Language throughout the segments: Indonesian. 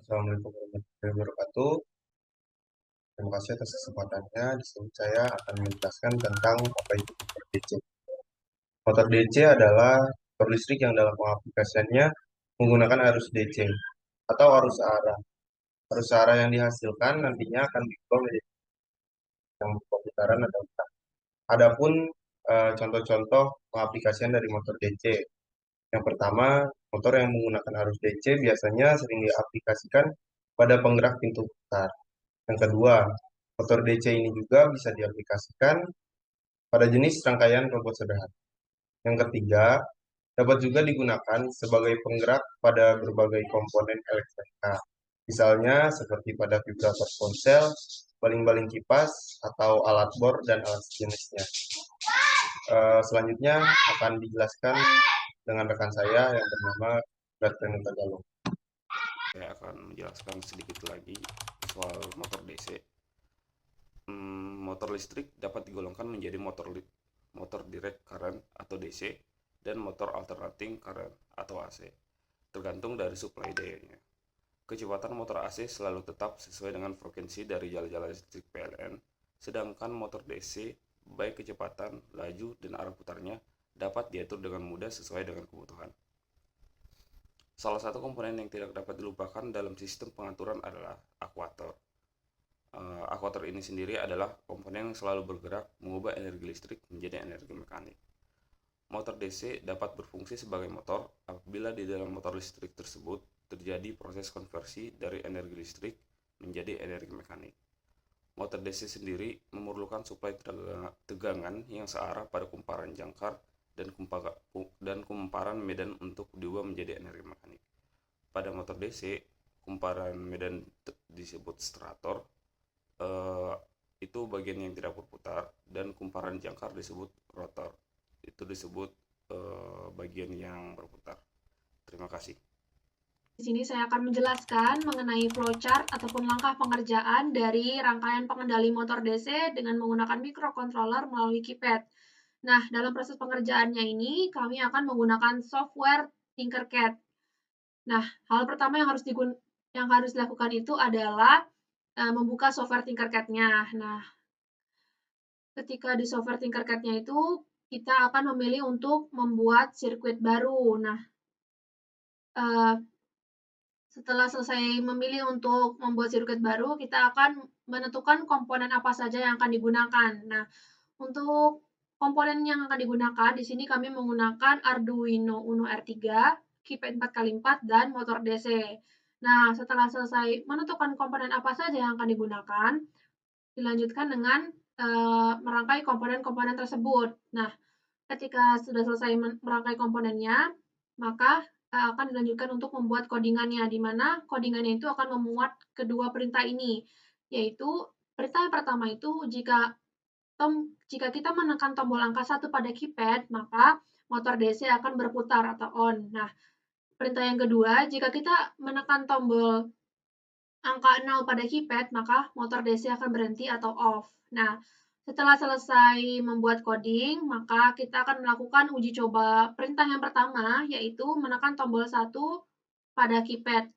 Assalamualaikum warahmatullahi wabarakatuh. Terima kasih atas kesempatannya. Di sini saya akan menjelaskan tentang apa itu motor DC. Motor DC adalah motor listrik yang dalam pengaplikasiannya menggunakan arus DC atau arus arah. Arus arah yang dihasilkan nantinya akan diubah menjadi yang pemutaran atau tidak. Adapun contoh-contoh pengaplikasian dari motor DC. Yang pertama, motor yang menggunakan arus DC biasanya sering diaplikasikan pada penggerak pintu putar. Yang kedua, motor DC ini juga bisa diaplikasikan pada jenis rangkaian robot sederhana. Yang ketiga, dapat juga digunakan sebagai penggerak pada berbagai komponen elektronika. Misalnya seperti pada vibrator ponsel, baling-baling kipas, atau alat bor dan alat sejenisnya. Selanjutnya akan dijelaskan dengan rekan saya yang bernama Bertrand Tagalog. Saya akan menjelaskan sedikit lagi soal motor DC. Motor listrik dapat digolongkan menjadi motor direct current atau DC dan motor alternating current atau AC, tergantung dari supply dayanya. Kecepatan motor AC selalu tetap sesuai dengan frekuensi dari jala-jala listrik PLN, sedangkan motor DC baik kecepatan, laju, dan arah putarnya dapat diatur dengan mudah sesuai dengan kebutuhan. Salah satu komponen yang tidak dapat dilupakan dalam sistem pengaturan adalah akuator. Akuator ini sendiri adalah komponen yang selalu bergerak mengubah energi listrik menjadi energi mekanik. Motor DC dapat berfungsi sebagai motor apabila di dalam motor listrik tersebut terjadi proses konversi dari energi listrik menjadi energi mekanik. Motor DC sendiri memerlukan suplai tegangan yang searah pada kumparan jangkar dan kumparan medan untuk diubah menjadi energi mekanik. Pada motor DC, kumparan medan disebut stator, itu bagian yang tidak berputar, dan kumparan jangkar disebut rotor, itu disebut bagian yang berputar. Terima kasih. Di sini saya akan menjelaskan mengenai flowchart ataupun langkah pengerjaan dari rangkaian pengendali motor DC dengan menggunakan microcontroller melalui keypad. Nah, dalam proses pengerjaannya ini, kami akan menggunakan software Tinkercad. Nah, hal pertama yang harus dilakukan itu adalah membuka software Tinkercad-nya. Nah, ketika di software Tinkercad-nya itu, kita akan memilih untuk membuat sirkuit baru. Nah, setelah selesai memilih untuk membuat sirkuit baru, kita akan menentukan komponen apa saja yang akan digunakan. Nah, untuk komponen yang akan digunakan, di sini kami menggunakan Arduino Uno R3, keypad 4x4, dan motor DC. Nah, setelah selesai menentukan komponen apa saja yang akan digunakan, dilanjutkan dengan merangkai komponen-komponen tersebut. Nah, ketika sudah selesai merangkai komponennya, maka akan dilanjutkan untuk membuat codingannya, di mana codingannya itu akan memuat kedua perintah ini, yaitu perintah yang pertama itu jika kita menekan tombol angka 1 pada keypad, maka motor DC akan berputar atau on. Nah, perintah yang kedua, jika kita menekan tombol angka 0 pada keypad, maka motor DC akan berhenti atau off. Nah, setelah selesai membuat coding, maka kita akan melakukan uji coba perintah yang pertama, yaitu menekan tombol 1 pada keypad.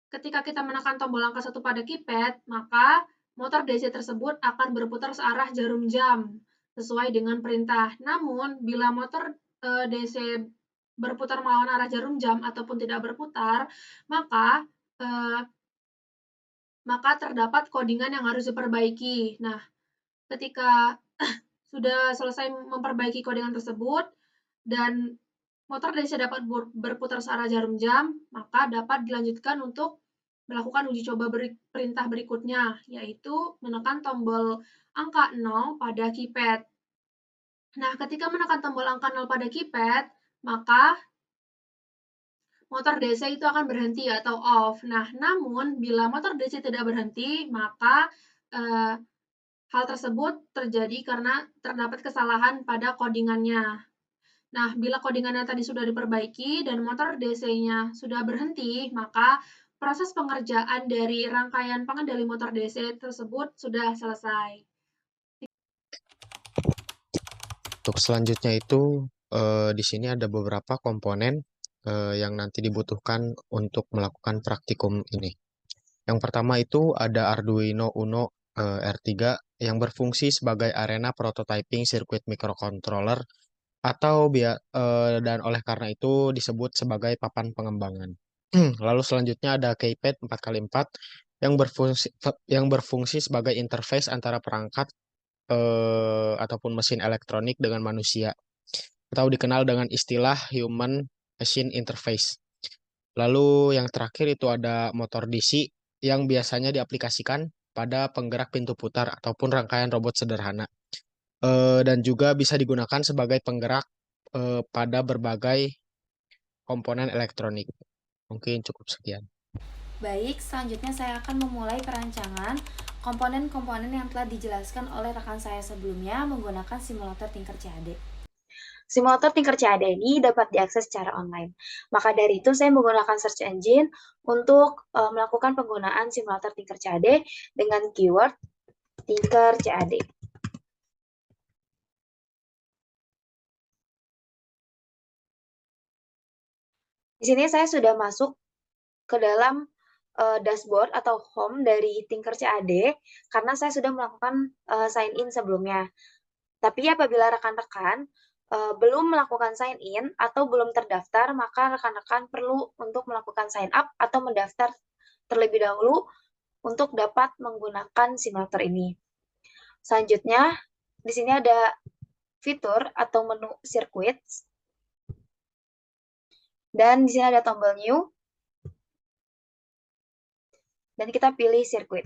Ketika kita menekan tombol angka 1 pada keypad, maka motor DC tersebut akan berputar searah jarum jam sesuai dengan perintah. Namun, bila motor DC berputar melawan arah jarum jam ataupun tidak berputar, maka terdapat codingan yang harus diperbaiki. Nah, ketika sudah selesai memperbaiki codingan tersebut dan motor DC dapat berputar searah jarum jam, maka dapat dilanjutkan untuk melakukan uji coba perintah berikutnya, yaitu menekan tombol angka 0 pada keypad. Nah, ketika menekan tombol angka 0 pada keypad, maka motor DC itu akan berhenti atau off. Nah, namun bila motor DC tidak berhenti, maka hal tersebut terjadi karena terdapat kesalahan pada codingannya. Nah, bila codingannya tadi sudah diperbaiki dan motor DC-nya sudah berhenti, maka proses pengerjaan dari rangkaian pengendali motor DC tersebut sudah selesai. Untuk selanjutnya itu di sini ada beberapa komponen yang nanti dibutuhkan untuk melakukan praktikum ini. Yang pertama itu ada Arduino Uno R3 yang berfungsi sebagai arena prototyping sirkuit microcontroller dan oleh karena itu disebut sebagai papan pengembangan. Lalu selanjutnya ada Keypad 4x4 yang berfungsi sebagai interface antara perangkat ataupun mesin elektronik dengan manusia atau dikenal dengan istilah Human Machine Interface. Lalu yang terakhir itu ada motor DC yang biasanya diaplikasikan pada penggerak pintu putar ataupun rangkaian robot sederhana. Dan juga bisa digunakan sebagai penggerak pada berbagai komponen elektronik. Mungkin cukup sekian. Baik, selanjutnya saya akan memulai perancangan komponen-komponen yang telah dijelaskan oleh rekan saya sebelumnya menggunakan simulator Tinkercad. Simulator Tinkercad ini dapat diakses secara online. Maka dari itu saya menggunakan search engine untuk melakukan penggunaan simulator Tinkercad dengan keyword Tinkercad. Di sini saya sudah masuk ke dalam dashboard atau home dari Tinkercad karena saya sudah melakukan sign in sebelumnya. Tapi apabila rekan-rekan belum melakukan sign in atau belum terdaftar, maka rekan-rekan perlu untuk melakukan sign up atau mendaftar terlebih dahulu untuk dapat menggunakan simulator ini. Selanjutnya, di sini ada fitur atau menu circuits. Dan di sini ada tombol new. Dan kita pilih circuit.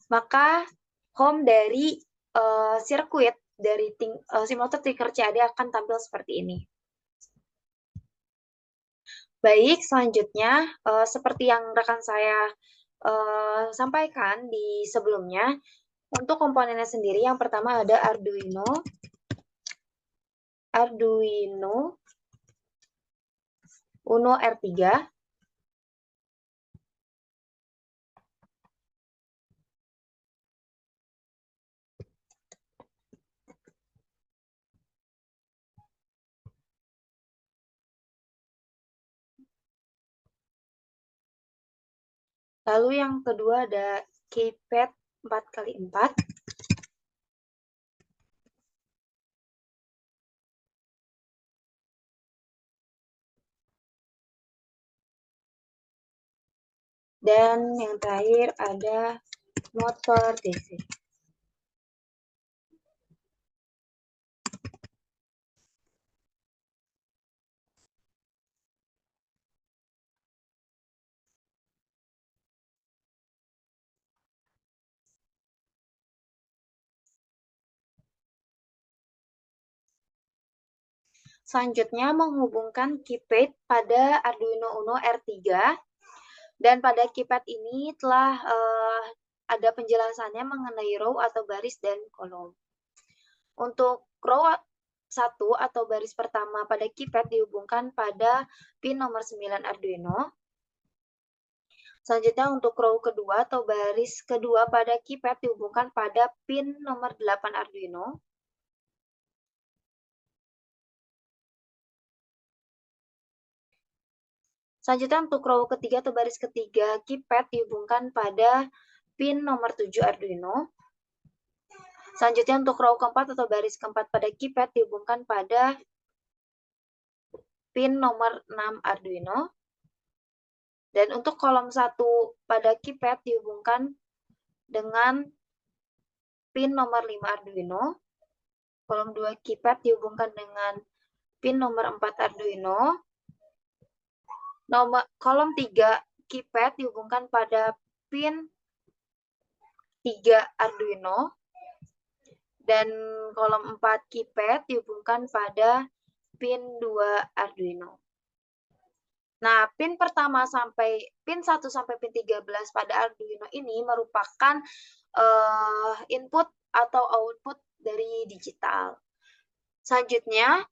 Maka home dari sirkuit dari simulator Tinkercad akan tampil seperti ini. Baik, selanjutnya seperti yang rekan saya sampaikan di sebelumnya, untuk komponennya sendiri yang pertama ada Arduino Uno R3. Lalu yang kedua ada Keypad 4x4. Dan yang terakhir ada motor DC. Selanjutnya menghubungkan keypad pada Arduino Uno R3. Dan pada keypad ini telah ada penjelasannya mengenai row atau baris dan kolom. Untuk row 1 atau baris pertama pada keypad dihubungkan pada pin nomor 9 Arduino. Selanjutnya untuk row kedua atau baris kedua pada keypad dihubungkan pada pin nomor 8 Arduino. Selanjutnya untuk row ketiga atau baris ketiga keypad dihubungkan pada pin nomor 7 Arduino. Selanjutnya untuk row keempat atau baris keempat pada keypad dihubungkan pada pin nomor 6 Arduino. Dan untuk kolom 1 pada keypad dihubungkan dengan pin nomor 5 Arduino. Kolom 2 keypad dihubungkan dengan pin nomor 4 Arduino. Kolom 3 keypad dihubungkan pada pin 3 Arduino. Dan kolom 4 keypad dihubungkan pada pin 2 Arduino. Nah, pin 1 sampai pin 13 pada Arduino ini merupakan input atau output dari digital. Selanjutnya,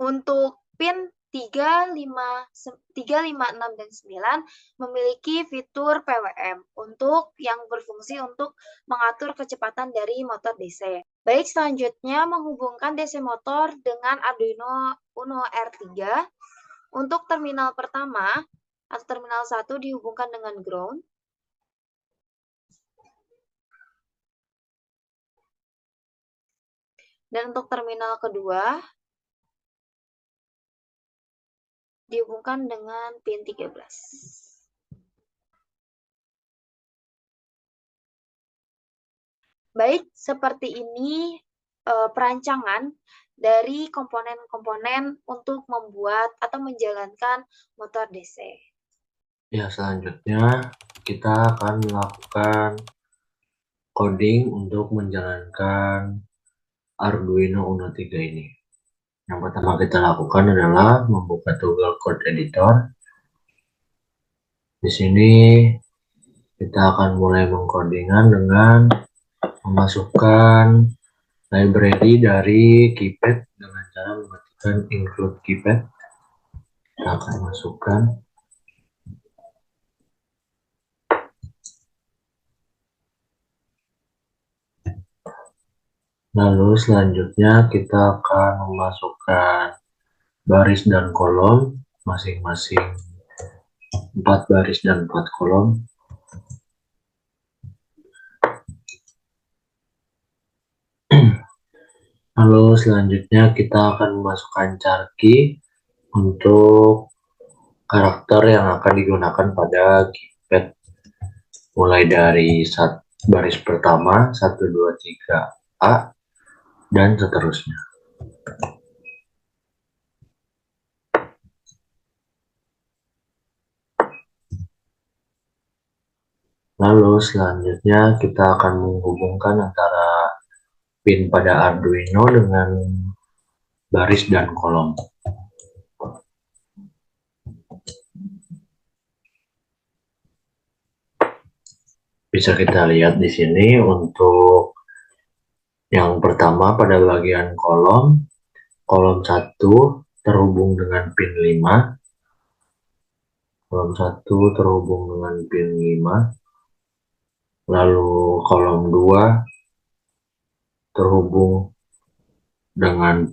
untuk pin 3, 5, 6, dan 9 memiliki fitur PWM untuk yang berfungsi untuk mengatur kecepatan dari motor DC. Baik, selanjutnya menghubungkan DC motor dengan Arduino Uno R3. Untuk terminal pertama atau terminal 1 dihubungkan dengan ground. Dan untuk terminal kedua dihubungkan dengan pin 13. Baik, seperti ini perancangan dari komponen-komponen untuk membuat atau menjalankan motor DC. Ya, selanjutnya kita akan melakukan coding untuk menjalankan Arduino Uno 3 ini. Yang pertama kita lakukan adalah membuka Toggle Code Editor. Di sini kita akan mulai mengcodingan dengan memasukkan library dari keypad dengan cara mengetikkan include keypad. Kita akan masukkan. Lalu selanjutnya kita akan memasukkan baris dan kolom masing-masing 4 baris dan 4 kolom. Lalu selanjutnya kita akan memasukkan char key untuk karakter yang akan digunakan pada keypad, mulai dari baris pertama 1, 2, 3A dan seterusnya. Lalu selanjutnya kita akan menghubungkan antara pin pada Arduino dengan baris dan kolom. Bisa kita lihat di sini untuk yang pertama pada bagian kolom 1 terhubung dengan pin 5. Kolom 1 terhubung dengan pin 5. Lalu kolom 2 terhubung dengan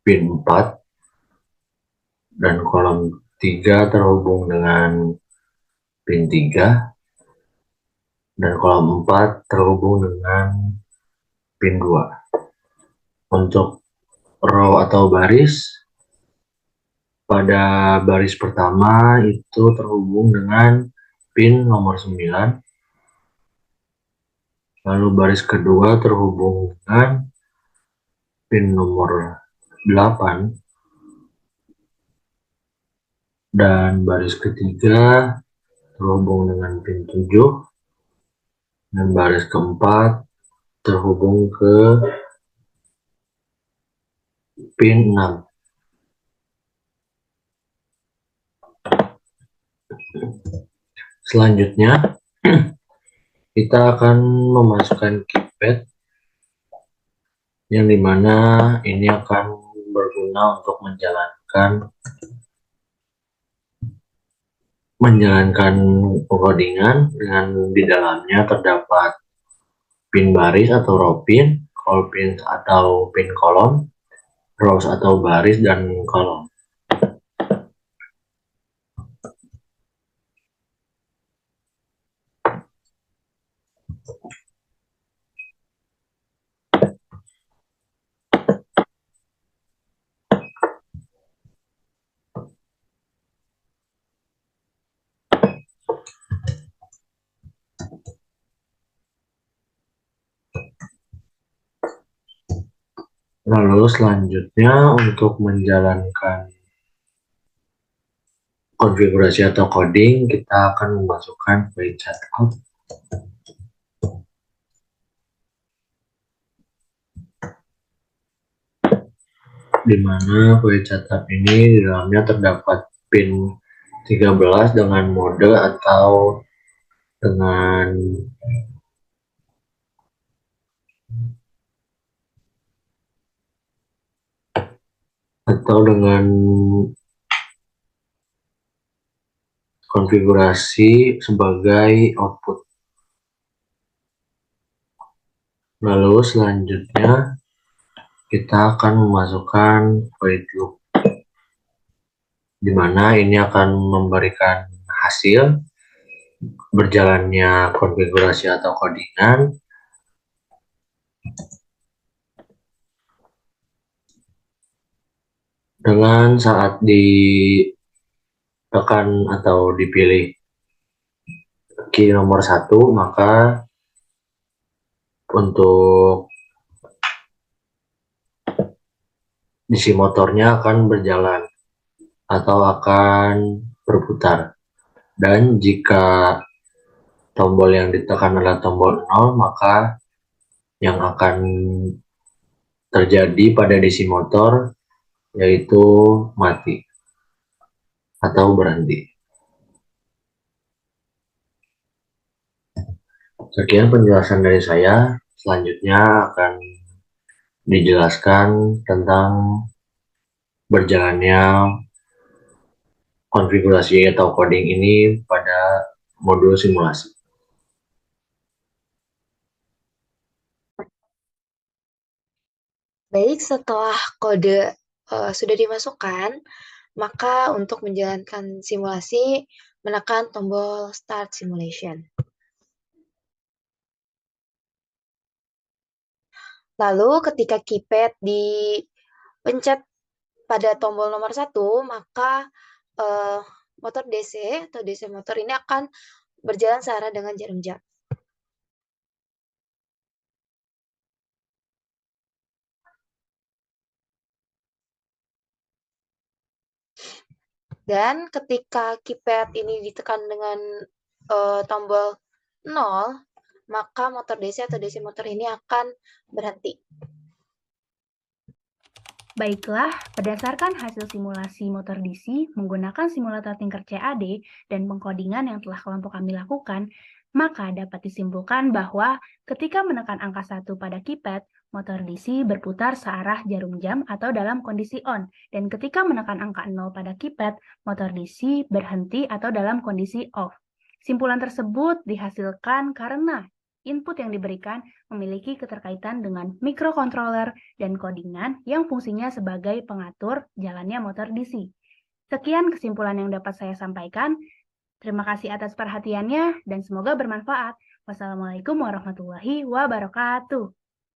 pin 4 dan kolom 3 terhubung dengan pin 3 dan kolom 4 terhubung dengan pin 2. Untuk row atau baris, pada baris pertama itu terhubung dengan pin nomor 9. Lalu baris kedua terhubung dengan pin nomor 8. Dan baris ketiga terhubung dengan pin 7. Dan baris keempat terhubung ke pin 6. Selanjutnya kita akan memasukkan keypad yang dimana ini akan berguna untuk menjalankan codingan dengan di dalamnya terdapat pin baris atau row pin, call pin atau pin kolom, rows atau baris dan kolom. Lalu selanjutnya untuk menjalankan konfigurasi atau coding, kita akan memasukkan VChatout. Di mana VChatout ini di dalamnya terdapat pin 13 dengan mode atau dengan atau dengan konfigurasi sebagai output. Lalu selanjutnya kita akan memasukkan void loop, di mana ini akan memberikan hasil berjalannya konfigurasi atau codingan dengan saat ditekan atau dipilih key nomor 1, maka untuk DC motornya akan berjalan atau akan berputar. Dan jika tombol yang ditekan adalah tombol 0, maka yang akan terjadi pada DC motor yaitu mati atau berhenti. Sekian penjelasan dari saya. Selanjutnya akan dijelaskan tentang berjalannya konfigurasi atau coding ini pada modul simulasi. Baik, setelah kode sudah dimasukkan, maka untuk menjalankan simulasi, menekan tombol Start Simulation. Lalu ketika keypad dipencet pada tombol nomor 1, maka motor DC atau DC motor ini akan berjalan searah dengan jarum jam. Dan ketika keypad ini ditekan dengan tombol 0, maka motor DC atau DC motor ini akan berhenti. Baiklah, berdasarkan hasil simulasi motor DC menggunakan simulator Tinker CAD dan pengkodingan yang telah kelompok kami lakukan, maka dapat disimpulkan bahwa ketika menekan angka 1 pada keypad, motor DC berputar searah jarum jam atau dalam kondisi on, dan ketika menekan angka 0 pada keypad, motor DC berhenti atau dalam kondisi off. Simpulan tersebut dihasilkan karena input yang diberikan memiliki keterkaitan dengan microcontroller dan codingan yang fungsinya sebagai pengatur jalannya motor DC. Sekian kesimpulan yang dapat saya sampaikan. Terima kasih atas perhatiannya dan semoga bermanfaat. Wassalamualaikum warahmatullahi wabarakatuh.